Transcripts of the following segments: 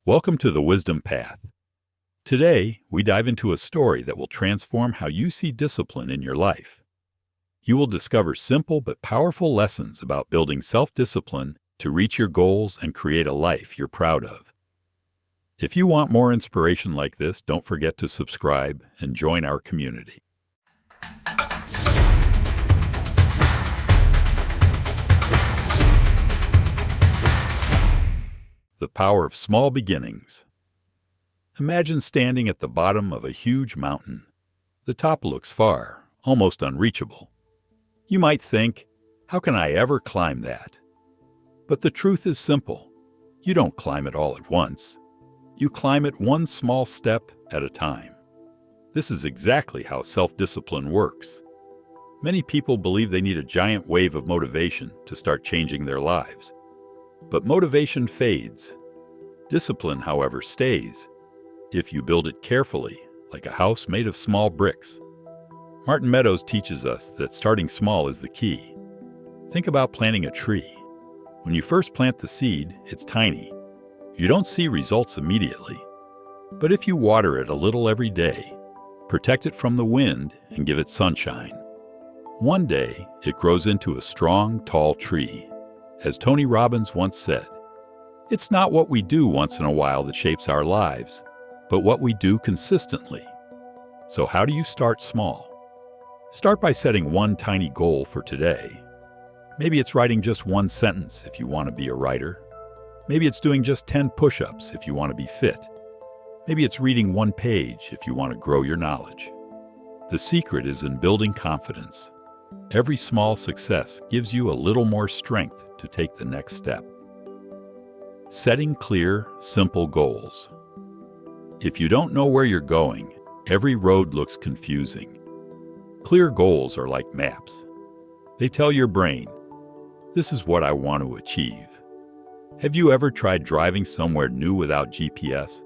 Welcome to the Wisdom Path. Today, we dive into a story that will transform how you see discipline in your life. You will discover simple but powerful lessons about building self-discipline to reach your goals and create a life you're proud of. If you want more inspiration like this, don't forget to subscribe and join our community. The power of small beginnings. Imagine standing at the bottom of a huge mountain. The top looks far, almost unreachable. You might think, how can I ever climb that? But the truth is simple. You don't climb it all at once. You climb it one small step at a time. This is exactly how self-discipline works. Many people believe they need a giant wave of motivation to start changing their lives. But motivation fades. Discipline, however, stays, if you build it carefully, like a house made of small bricks. Martin Meadows teaches us that starting small is the key. Think about planting a tree. When you first plant the seed, it's tiny. You don't see results immediately. But if you water it a little every day, protect it from the wind, and give it sunshine, one day it grows into a strong, tall tree. As Tony Robbins once said, it's not what we do once in a while that shapes our lives, but what we do consistently. So how do you start small? Start by setting one tiny goal for today. Maybe it's writing just one sentence if you want to be a writer. Maybe it's doing just 10 push-ups if you want to be fit. Maybe it's reading one page if you want to grow your knowledge. The secret is in building confidence. Every small success gives you a little more strength to take the next step. Setting clear, simple goals. If you don't know where you're going, every road looks confusing. Clear goals are like maps. They tell your brain, this is what I want to achieve. Have you ever tried driving somewhere new without GPS?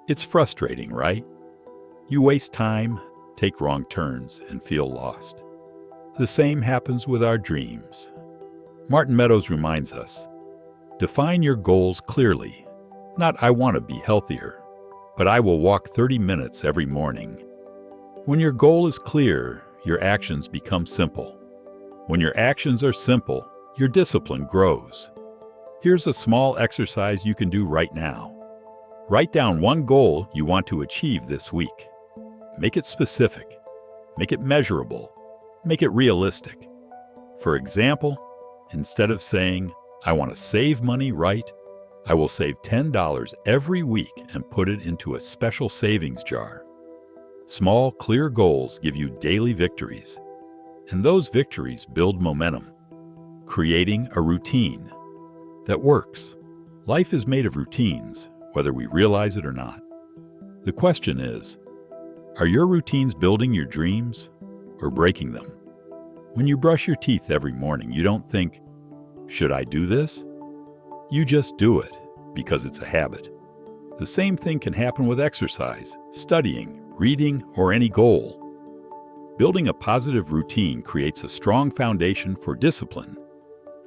It's frustrating, right? You waste time, take wrong turns, and feel lost. The same happens with our dreams. Martin Meadows reminds us, define your goals clearly. Not I want to be healthier, but I will walk 30 minutes every morning. When your goal is clear, your actions become simple. When your actions are simple, your discipline grows. Here's a small exercise you can do right now. Write down one goal you want to achieve this week. Make it specific. Make it measurable. Make it realistic. For example, instead of saying, I want to save money, write, I will save $10 every week and put it into a special savings jar. Small, clear goals give you daily victories, and those victories build momentum, creating a routine that works. Life is made of routines, whether we realize it or not. The question is, are your routines building your dreams or breaking them? When you brush your teeth every morning, you don't think, should I do this? You just do it because it's a habit. The same thing can happen with exercise, studying, reading, or any goal. Building a positive routine creates a strong foundation for discipline.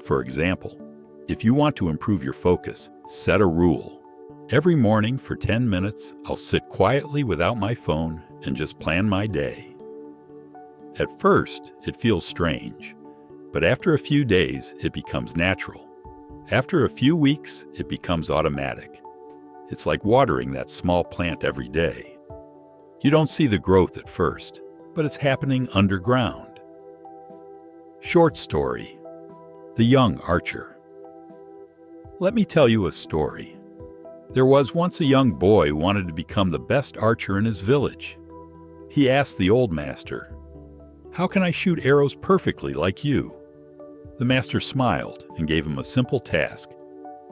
For example, if you want to improve your focus, set a rule. Every morning for 10 minutes, I'll sit quietly without my phone and just plan my day. At first, it feels strange, but after a few days, it becomes natural. After a few weeks, it becomes automatic. It's like watering that small plant every day. You don't see the growth at first, but it's happening underground. Short story: The Young Archer. Let me tell you a story. There was once a young boy who wanted to become the best archer in his village. He asked the old master, how can I shoot arrows perfectly like you? The master smiled and gave him a simple task.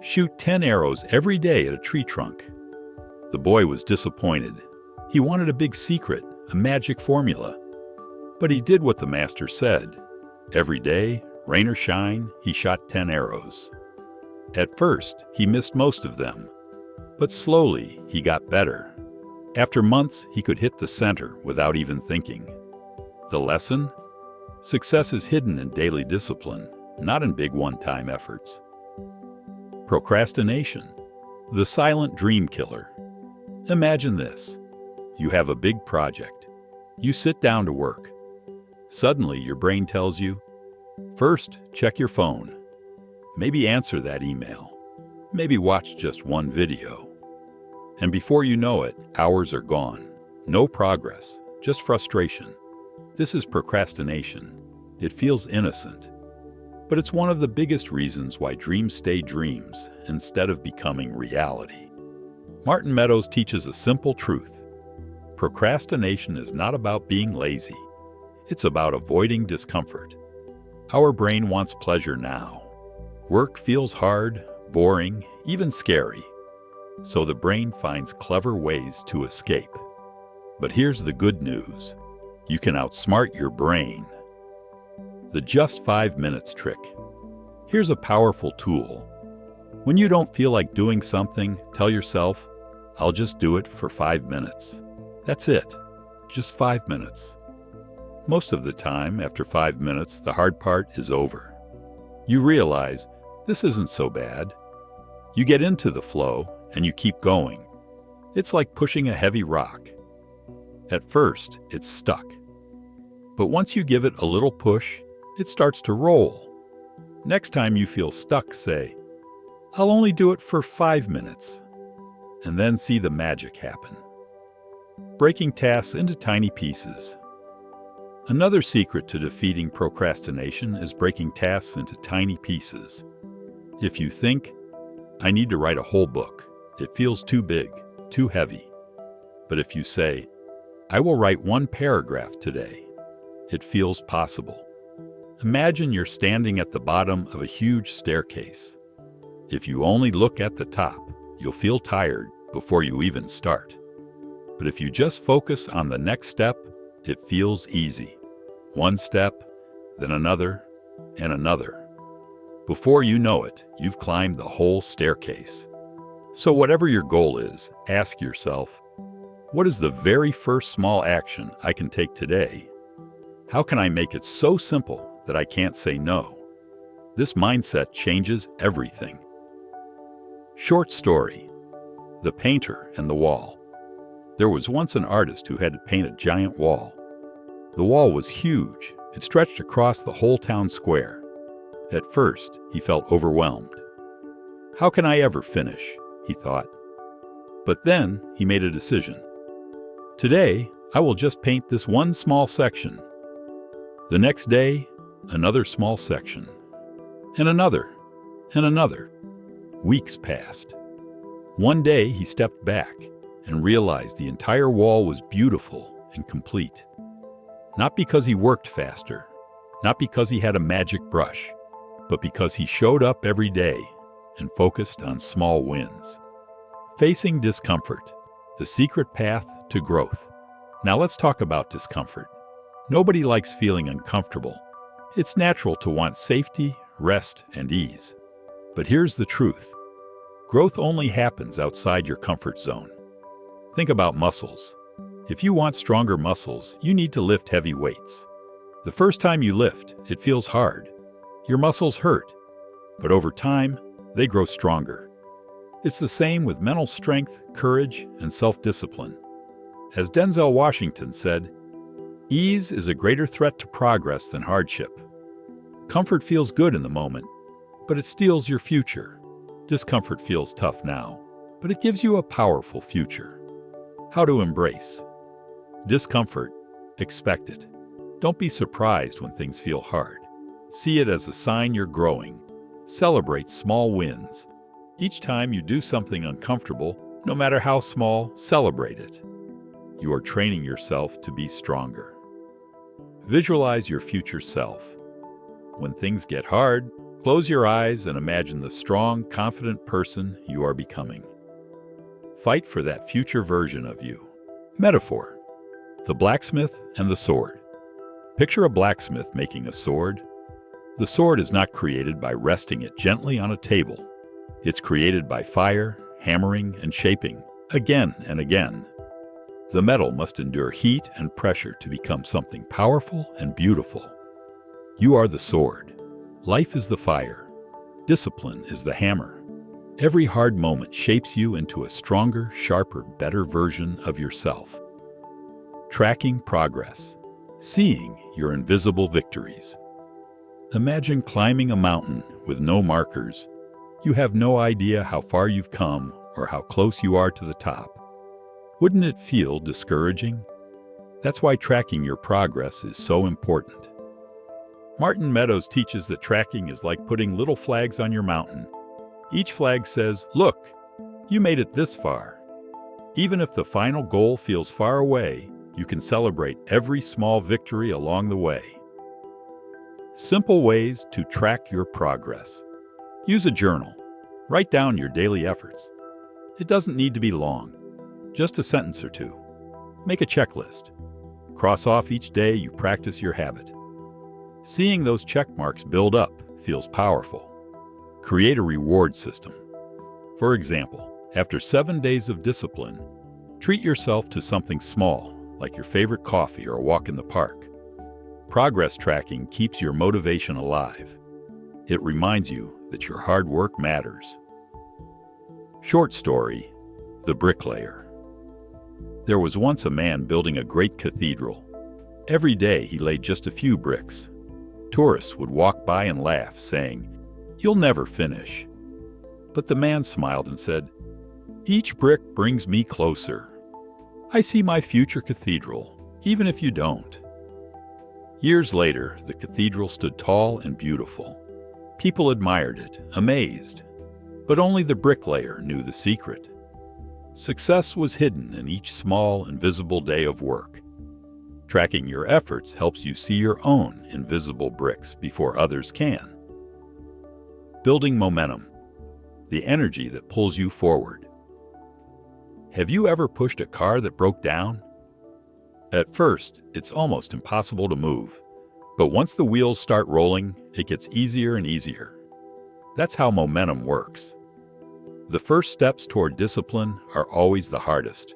Shoot 10 arrows every day at a tree trunk. The boy was disappointed. He wanted a big secret, a magic formula. But he did what the master said. Every day, rain or shine, he shot 10 arrows. At first, he missed most of them. But slowly, he got better. After months, he could hit the center without even thinking. The lesson? Success is hidden in daily discipline, not in big one-time efforts. Procrastination. The silent dream killer. Imagine this. You have a big project. You sit down to work. Suddenly, your brain tells you, first, check your phone. Maybe answer that email. Maybe watch just one video. And before you know it, hours are gone. No progress, just frustration. This is procrastination. It feels innocent. But it's one of the biggest reasons why dreams stay dreams instead of becoming reality. Martin Meadows teaches a simple truth. Procrastination is not about being lazy. It's about avoiding discomfort. Our brain wants pleasure now. Work feels hard, boring, even scary. So the brain finds clever ways to escape. But here's the good news. You can outsmart your brain. The just 5 minutes trick. Here's a powerful tool. When you don't feel like doing something, tell yourself, I'll just do it for 5 minutes. That's it. Just 5 minutes. Most of the time, after 5 minutes, the hard part is over. You realize, this isn't so bad. You get into the flow, and you keep going. It's like pushing a heavy rock. At first, it's stuck. But once you give it a little push, it starts to roll. Next time you feel stuck, say, I'll only do it for 5 minutes. And then see the magic happen. Breaking tasks into tiny pieces. Another secret to defeating procrastination is breaking tasks into tiny pieces. If you think, I need to write a whole book, it feels too big, too heavy. But if you say, I will write 1 paragraph today, it feels possible. Imagine you're standing at the bottom of a huge staircase. If you only look at the top, you'll feel tired before you even start. But if you just focus on the next step, it feels easy. 1 step, then another, and another. Before you know it, you've climbed the whole staircase. So whatever your goal is, ask yourself, what is the very first small action I can take today? How can I make it so simple that I can't say no? This mindset changes everything. Short story. The Painter and the Wall. There was once an artist who had to paint a giant wall. The wall was huge. It stretched across the whole town square. At first, he felt overwhelmed. How can I ever finish? He thought. But then he made a decision. Today, I will just paint this 1 small section. The next day, another small section. And another. And another. Weeks passed. One day, he stepped back and realized the entire wall was beautiful and complete. Not because he worked faster, not because he had a magic brush, but because he showed up every day and focused on small wins. Facing discomfort, the secret path to growth. Now let's talk about discomfort. Nobody likes feeling uncomfortable. It's natural to want safety, rest, and ease. But here's the truth. Growth only happens outside your comfort zone. Think about muscles. If you want stronger muscles, you need to lift heavy weights. The first time you lift, it feels hard. Your muscles hurt. But over time, they grow stronger. It's the same with mental strength, courage, and self-discipline. As Denzel Washington said, ease is a greater threat to progress than hardship. Comfort feels good in the moment, but it steals your future. Discomfort feels tough now, but it gives you a powerful future. How to embrace discomfort. Expect it. Don't be surprised when things feel hard. See it as a sign you're growing. Celebrate small wins. Each time you do something uncomfortable, no matter how small, celebrate it. You are training yourself to be stronger. Visualize your future self. When things get hard, close your eyes and imagine the strong, confident person you are becoming. Fight for that future version of you. Metaphor. The blacksmith and the sword. Picture a blacksmith making a sword. The sword is not created by resting it gently on a table. It's created by fire, hammering, and shaping, again and again. The metal must endure heat and pressure to become something powerful and beautiful. You are the sword. Life is the fire. Discipline is the hammer. Every hard moment shapes you into a stronger, sharper, better version of yourself. Tracking progress. Seeing your invisible victories. Imagine climbing a mountain with no markers. You have no idea how far you've come or how close you are to the top. Wouldn't it feel discouraging? That's why tracking your progress is so important. Martin Meadows teaches that tracking is like putting little flags on your mountain. Each flag says, "Look, you made it this far." Even if the final goal feels far away, you can celebrate every small victory along the way. Simple ways to track your progress. Use a journal. Write down your daily efforts. It doesn't need to be long, just a sentence or two. Make a checklist. Cross off each day you practice your habit. Seeing those check marks build up feels powerful. Create a reward system. For example, after 7 days of discipline, treat yourself to something small, like your favorite coffee or a walk in the park. Progress tracking keeps your motivation alive. It reminds you that your hard work matters. Short story, The Bricklayer. There was once a man building a great cathedral. Every day he laid just a few bricks. Tourists would walk by and laugh, saying, "You'll never finish." But the man smiled and said, "Each brick brings me closer. I see my future cathedral, even if you don't." Years later, the cathedral stood tall and beautiful. People admired it, amazed. But only the bricklayer knew the secret. Success was hidden in each small, invisible day of work. Tracking your efforts helps you see your own invisible bricks before others can. Building momentum, the energy that pulls you forward. Have you ever pushed a car that broke down? At first, it's almost impossible to move. But once the wheels start rolling, it gets easier and easier. That's how momentum works. The first steps toward discipline are always the hardest.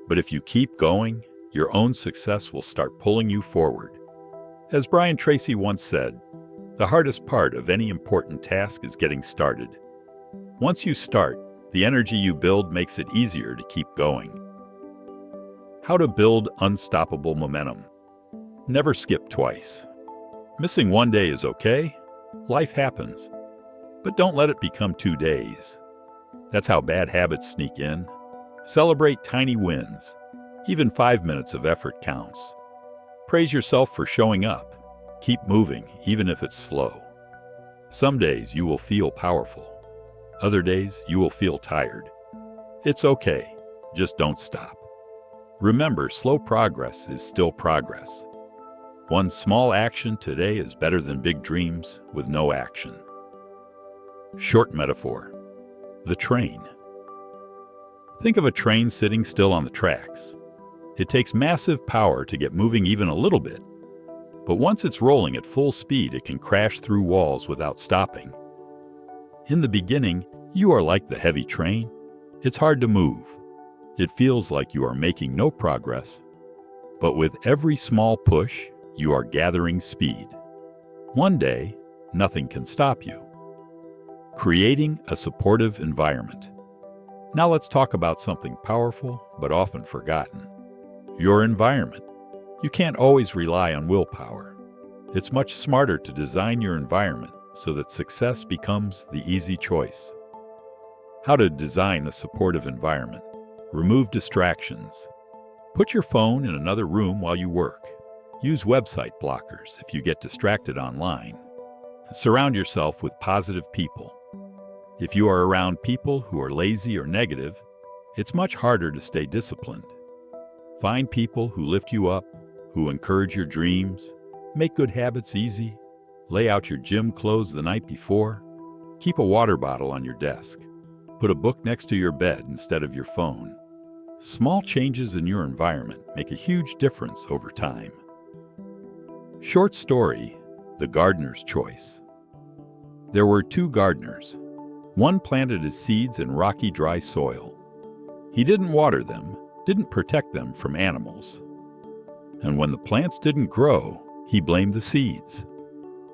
But if you keep going, your own success will start pulling you forward. As Brian Tracy once said, the hardest part of any important task is getting started. Once you start, the energy you build makes it easier to keep going. How to build unstoppable momentum. Never skip twice. Missing one day is okay. Life happens. But don't let it become 2 days. That's how bad habits sneak in. Celebrate tiny wins. Even 5 minutes of effort counts. Praise yourself for showing up. Keep moving, even if it's slow. Some days you will feel powerful. Other days you will feel tired. It's okay. Just don't stop. Remember, slow progress is still progress. One small action today is better than big dreams with no action. Short metaphor. The train. Think of a train sitting still on the tracks. It takes massive power to get moving even a little bit. But once it's rolling at full speed, it can crash through walls without stopping. In the beginning, you are like the heavy train. It's hard to move. It feels like you are making no progress. But with every small push, you are gathering speed. One day, nothing can stop you. Creating a supportive environment. Now let's talk about something powerful but often forgotten. Your environment. You can't always rely on willpower. It's much smarter to design your environment so that success becomes the easy choice. How to design a supportive environment. Remove distractions. Put your phone in another room while you work. Use website blockers if you get distracted online. Surround yourself with positive people. If you are around people who are lazy or negative, it's much harder to stay disciplined. Find people who lift you up, who encourage your dreams, make good habits easy, lay out your gym clothes the night before, keep a water bottle on your desk, put a book next to your bed instead of your phone. Small changes in your environment make a huge difference over time. Short story, The Gardener's Choice. There were 2 gardeners. One planted his seeds in rocky, dry soil. He didn't water them, didn't protect them from animals. And when the plants didn't grow, he blamed the seeds.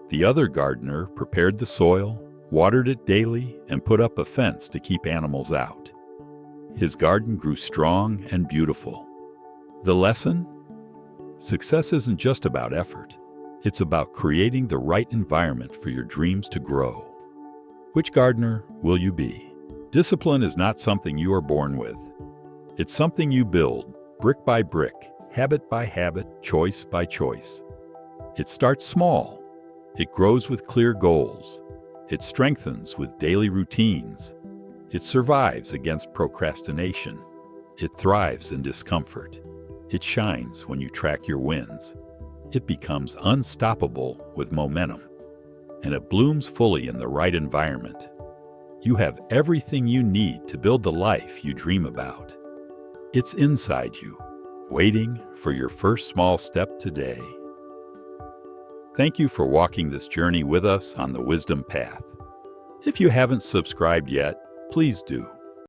The other gardener prepared the soil, watered it daily, and put up a fence to keep animals out. His garden grew strong and beautiful. The lesson? Success isn't just about effort. It's about creating the right environment for your dreams to grow. Which gardener will you be? Discipline is not something you are born with. It's something you build, brick by brick, habit by habit, choice by choice. It starts small. It grows with clear goals. It strengthens with daily routines. It survives against procrastination. It thrives in discomfort. It shines when you track your wins. It becomes unstoppable with momentum. And it blooms fully in the right environment. You have everything you need to build the life you dream about. It's inside you, waiting for your first small step today. Thank you for walking this journey with us on the Wisdom Path. If you haven't subscribed yet, please do.